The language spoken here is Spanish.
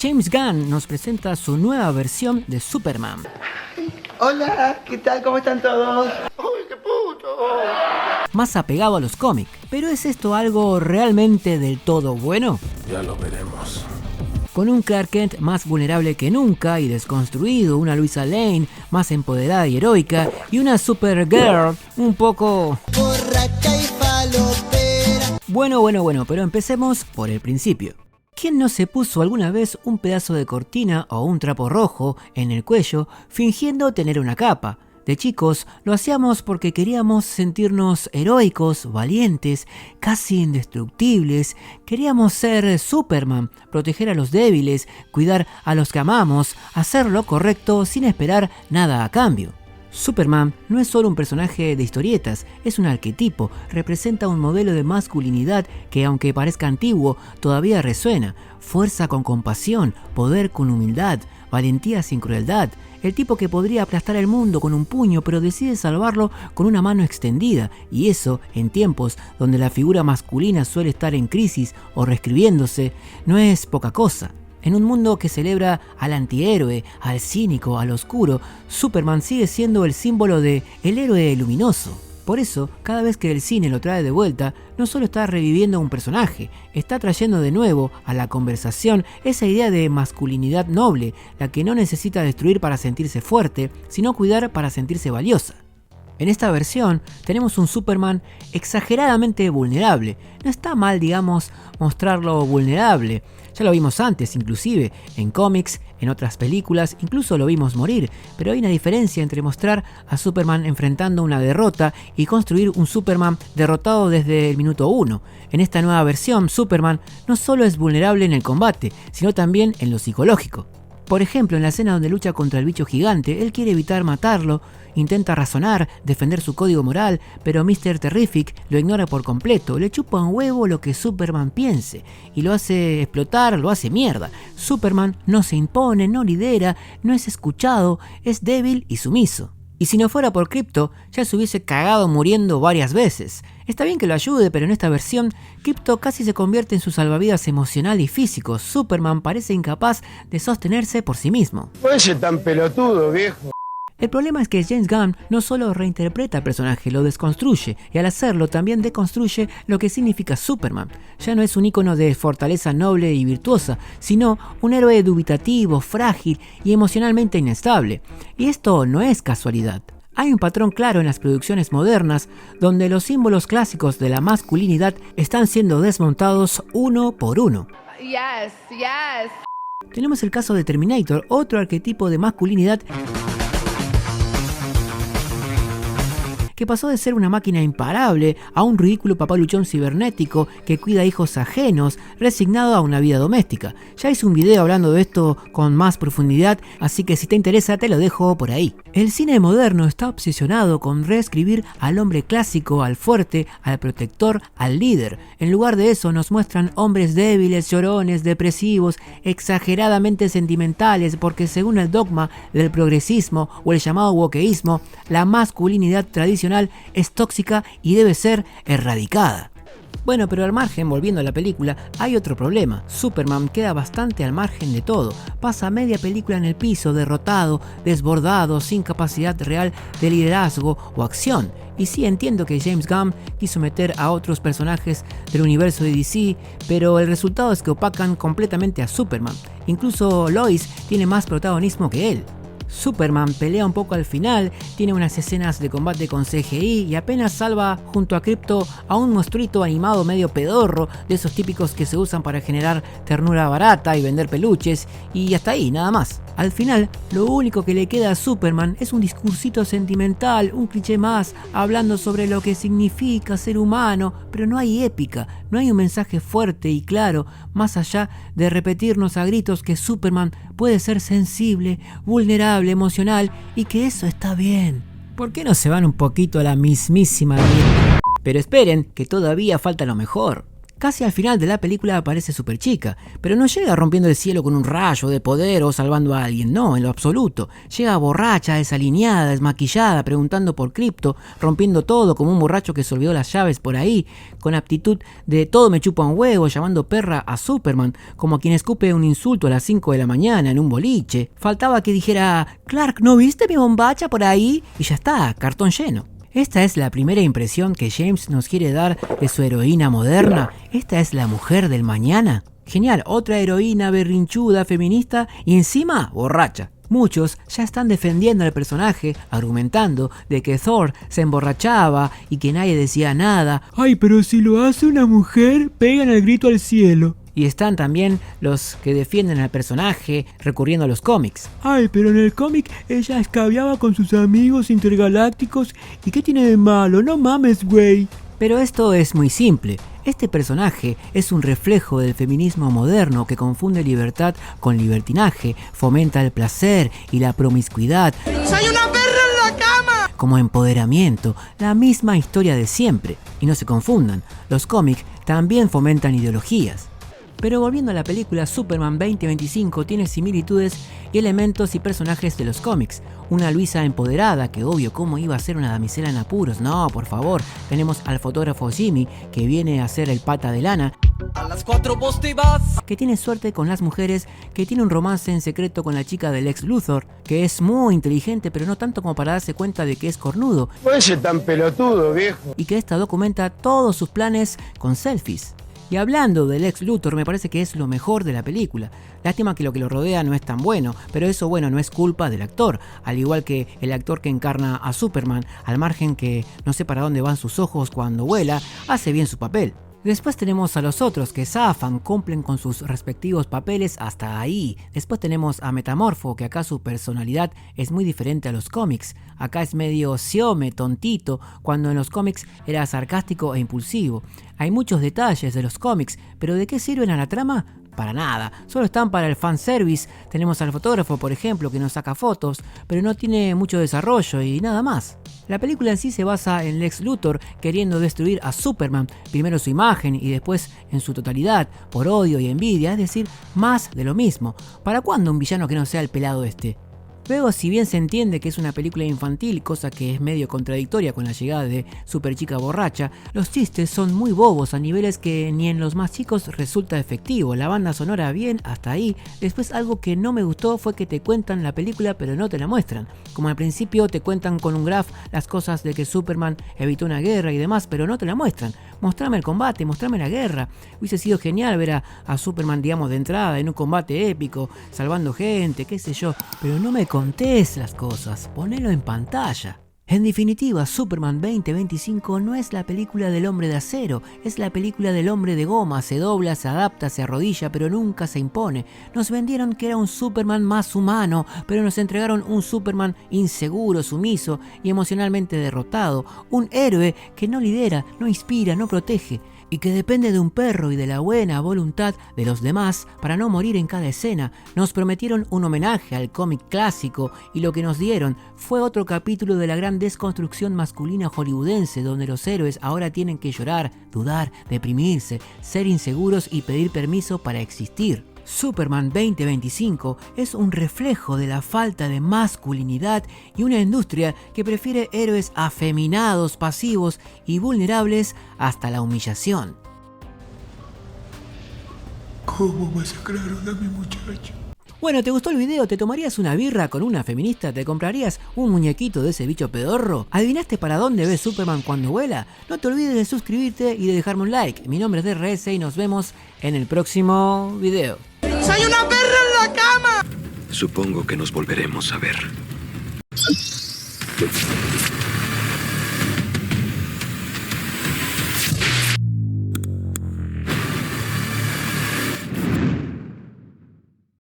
James Gunn nos presenta su nueva versión de Superman. Hola, ¿qué tal? ¿Cómo están todos? ¡Uy, qué puto! Más apegado a los cómics. ¿Pero es esto algo realmente del todo bueno? Ya lo veremos. Con un Clark Kent más vulnerable que nunca y desconstruido, una Lois Lane más empoderada y heroica, y una Supergirl un poco... borracha y falopera. Bueno, pero empecemos por el principio. ¿Quién no se puso alguna vez un pedazo de cortina o un trapo rojo en el cuello fingiendo tener una capa? De chicos lo hacíamos porque queríamos sentirnos heroicos, valientes, casi indestructibles. Queríamos ser Superman, proteger a los débiles, cuidar a los que amamos, hacer lo correcto sin esperar nada a cambio. Superman no es solo un personaje de historietas, es un arquetipo, representa un modelo de masculinidad que, aunque parezca antiguo, todavía resuena. Fuerza con compasión, poder con humildad, valentía sin crueldad. El tipo que podría aplastar el mundo con un puño, pero decide salvarlo con una mano extendida. Y eso, en tiempos donde la figura masculina suele estar en crisis o reescribiéndose, no es poca cosa. En un mundo que celebra al antihéroe, al cínico, al oscuro, Superman sigue siendo el símbolo de el héroe luminoso. Por eso, cada vez que el cine lo trae de vuelta, no solo está reviviendo a un personaje, está trayendo de nuevo a la conversación esa idea de masculinidad noble, la que no necesita destruir para sentirse fuerte, sino cuidar para sentirse valiosa. En esta versión tenemos un Superman exageradamente vulnerable. No está mal, digamos, mostrarlo vulnerable. Ya lo vimos antes, inclusive, en cómics, en otras películas, incluso lo vimos morir. Pero hay una diferencia entre mostrar a Superman enfrentando una derrota y construir un Superman derrotado desde el minuto 1. En esta nueva versión, Superman no solo es vulnerable en el combate, sino también en lo psicológico. Por ejemplo, en la escena donde lucha contra el bicho gigante, él quiere evitar matarlo, intenta razonar, defender su código moral, pero Mr. Terrific lo ignora por completo, le chupa un huevo lo que Superman piense, y lo hace explotar, lo hace mierda. Superman no se impone, no lidera, no es escuchado, es débil y sumiso. Y si no fuera por Krypto, ya se hubiese cagado muriendo varias veces. Está bien que lo ayude, pero en esta versión, Krypto casi se convierte en su salvavidas emocional y físico. Superman parece incapaz de sostenerse por sí mismo. Oye, tan pelotudo, viejo. El problema es que James Gunn no solo reinterpreta al personaje, lo desconstruye, y al hacerlo también deconstruye lo que significa Superman. Ya no es un ícono de fortaleza noble y virtuosa, sino un héroe dubitativo, frágil y emocionalmente inestable. Y esto no es casualidad. Hay un patrón claro en las producciones modernas, donde los símbolos clásicos de la masculinidad están siendo desmontados uno por uno. Yes. Tenemos el caso de Terminator, otro arquetipo de masculinidad que pasó de ser una máquina imparable a un ridículo papaluchón cibernético que cuida hijos ajenos, resignado a una vida doméstica. Ya hice un video hablando de esto con más profundidad, así que si te interesa te lo dejo por ahí. El cine moderno está obsesionado con reescribir al hombre clásico, al fuerte, al protector, al líder. En lugar de eso nos muestran hombres débiles, llorones, depresivos, exageradamente sentimentales, porque según el dogma del progresismo o el llamado wokeísmo, la masculinidad tradicional es tóxica y debe ser erradicada. Bueno, pero al margen, volviendo a la película, hay otro problema. Superman queda bastante al margen de todo. Pasa media película en el piso, derrotado, desbordado, sin capacidad real de liderazgo o acción. Y sí, entiendo que James Gunn quiso meter a otros personajes del universo de DC, pero el resultado es que opacan completamente a Superman. Incluso Lois tiene más protagonismo que él. Superman pelea un poco al final, tiene unas escenas de combate con CGI y apenas salva junto a Krypto a un monstruito animado medio pedorro, de esos típicos que se usan para generar ternura barata y vender peluches, y hasta ahí, nada más. Al final, lo único que le queda a Superman es un discursito sentimental, un cliché más, hablando sobre lo que significa ser humano, pero no hay épica, no hay un mensaje fuerte y claro, más allá de repetirnos a gritos que Superman puede ser sensible, vulnerable, emocional y que eso está bien. ¿Por qué no se van un poquito a la mismísima mierda? Pero esperen, que todavía falta lo mejor. Casi al final de la película aparece Superchica, pero no llega rompiendo el cielo con un rayo de poder o salvando a alguien, no, en lo absoluto. Llega borracha, desalineada, desmaquillada, preguntando por Crypto, rompiendo todo como un borracho que se olvidó las llaves por ahí, con aptitud de todo me chupa un huevo, llamando perra a Superman, como quien escupe un insulto a las 5 de la mañana en un boliche. Faltaba que dijera, Clark, ¿no viste mi bombacha por ahí? Y ya está, cartón lleno. Esta es la primera impresión que James nos quiere dar de su heroína moderna. Esta es la mujer del mañana. Genial, otra heroína berrinchuda, feminista y encima borracha. Muchos ya están defendiendo al personaje, argumentando de que Thor se emborrachaba y que nadie decía nada. Ay, pero si lo hace una mujer, pegan el grito al cielo. Y están también los que defienden al personaje recurriendo a los cómics. Ay, pero en el cómic ella escabeaba con sus amigos intergalácticos. ¿Y qué tiene de malo? No mames, güey. Pero esto es muy simple. Este personaje es un reflejo del feminismo moderno que confunde libertad con libertinaje, fomenta el placer y la promiscuidad. ¡Soy una perra en la cama! Como empoderamiento, la misma historia de siempre. Y no se confundan, los cómics también fomentan ideologías. Pero volviendo a la película, Superman 2025 tiene similitudes y elementos y personajes de los cómics. Una Luisa empoderada, que obvio, ¿cómo iba a ser una damisela en apuros? No, por favor. Tenemos al fotógrafo Jimmy, que viene a ser el pata de lana. A las 4 vos te vas. Que tiene suerte con las mujeres, que tiene un romance en secreto con la chica del Lex Luthor, que es muy inteligente, pero no tanto como para darse cuenta de que es cornudo. No ser tan pelotudo, viejo. Y que esta documenta todos sus planes con selfies. Y hablando del Lex Luthor, me parece que es lo mejor de la película. Lástima que lo rodea no es tan bueno, pero eso bueno no es culpa del actor, al igual que el actor que encarna a Superman, al margen que no sé para dónde van sus ojos cuando vuela, hace bien su papel. Después tenemos a los otros que zafan, cumplen con sus respectivos papeles hasta ahí. Después tenemos a Metamorfo, que acá su personalidad es muy diferente a los cómics. Acá es medio siome, tontito, cuando en los cómics era sarcástico e impulsivo. Hay muchos detalles de los cómics, pero ¿de qué sirven a la trama? Para nada, solo están para el fanservice. Tenemos al fotógrafo, por ejemplo, que nos saca fotos, pero no tiene mucho desarrollo y nada más. La película en sí se basa en Lex Luthor queriendo destruir a Superman, primero su imagen y después en su totalidad, por odio y envidia, es decir, más de lo mismo. ¿Para cuándo un villano que no sea el pelado este? Luego, si bien se entiende que es una película infantil, cosa que es medio contradictoria con la llegada de Superchica borracha, los chistes son muy bobos a niveles que ni en los más chicos resulta efectivo. La banda sonora bien, hasta ahí. Después algo que no me gustó fue que te cuentan la película pero no te la muestran. Como al principio te cuentan con un graph las cosas de que Superman evitó una guerra y demás, pero no te la muestran. Mostrame el combate, mostrame la guerra. Hubiese sido genial ver a Superman, digamos, de entrada en un combate épico, salvando gente, qué sé yo, pero no me contés las cosas, ponelo en pantalla. En definitiva, Superman 2025 no es la película del hombre de acero, es la película del hombre de goma, se dobla, se adapta, se arrodilla, pero nunca se impone. Nos vendieron que era un Superman más humano, pero nos entregaron un Superman inseguro, sumiso y emocionalmente derrotado, un héroe que no lidera, no inspira, no protege, y que depende de un perro y de la buena voluntad de los demás para no morir en cada escena. Nos prometieron un homenaje al cómic clásico y lo que nos dieron fue otro capítulo de la gran desconstrucción masculina hollywoodense, donde los héroes ahora tienen que llorar, dudar, deprimirse, ser inseguros y pedir permiso para existir. Superman 2025 es un reflejo de la falta de masculinidad y una industria que prefiere héroes afeminados, pasivos y vulnerables hasta la humillación. ¿Cómo masacraron a mi muchacho? Bueno, ¿te gustó el video? ¿Te tomarías una birra con una feminista? ¿Te comprarías un muñequito de ese bicho pedorro? ¿Adivinaste para dónde ve Superman cuando vuela? No te olvides de suscribirte y de dejarme un like. Mi nombre es DRS y nos vemos en el próximo video. ¡Soy una perra en la cama! Supongo que nos volveremos a ver.